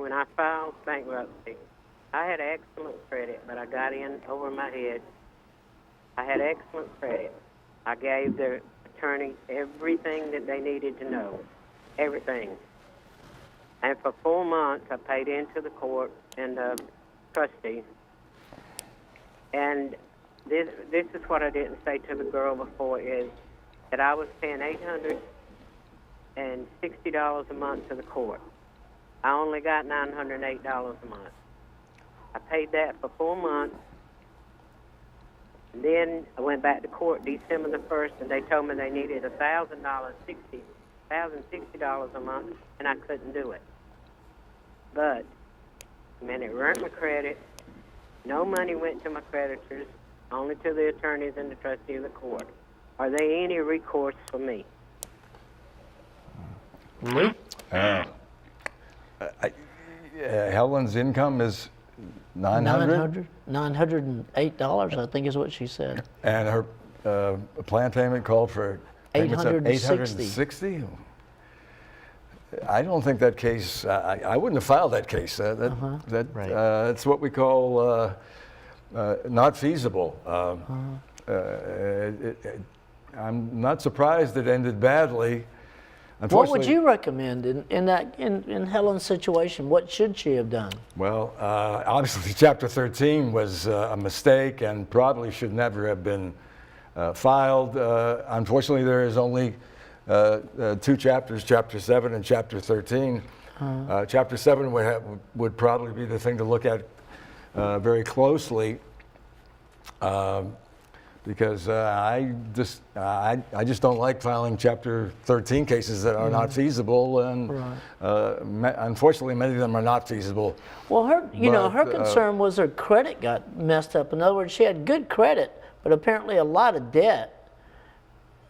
when I filed bankruptcy, I had excellent credit, but I got in over my head. I had excellent credit. I gave the attorney everything that they needed to know, everything. And for 4 months, I paid into the court and the trustee. And this is what I didn't say to the girl before, is that I was paying $860 a month to the court. I only got $908 a month. I paid that for 4 months. And then I went back to court December the 1st, and they told me they needed $1,060 a month, and I couldn't do it. But, man, it ruined my credit. No money went to my creditors, only to the attorneys and the trustee of the court. Are there any recourse for me? Lou? Helen's income is $900? $908, I think is what she said. And her plan payment called for payments of $860. $860? I don't think that case, I wouldn't have filed that case. That's what we call not feasible. I'm not surprised it ended badly. What would you recommend in Helen's situation? What should she have done? Well, obviously Chapter 13 was a mistake and probably should never have been filed. Unfortunately, there is only 2 chapters, Chapter 7 and Chapter 13. Chapter 7 would probably be the thing to look at very closely, because I just don't like filing Chapter 13 cases that are not feasible, and unfortunately many of them are not feasible. Well, her concern was her credit got messed up. In other words, she had good credit, but apparently a lot of debt.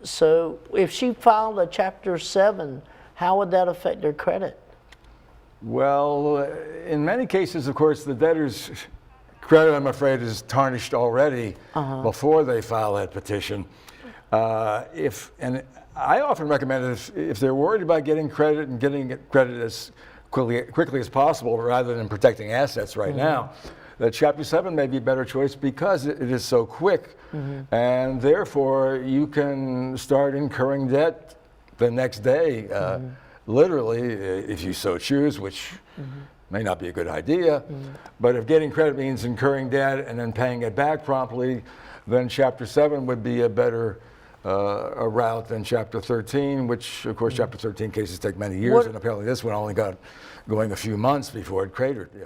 So if she filed a Chapter 7, how would that affect her credit? Well, in many cases, of course, the debtor's credit, I'm afraid, is tarnished already before they file that petition. And I often recommend if they're worried about getting credit and getting credit as quickly as possible rather than protecting assets right now, that Chapter 7 may be a better choice because it is so quick, and therefore you can start incurring debt the next day, literally, if you so choose, which may not be a good idea. But if getting credit means incurring debt and then paying it back promptly, then Chapter 7 would be a better a route than Chapter 13, which, of course, Chapter 13 cases take many years, and apparently this one only got going a few months before it cratered. Yeah.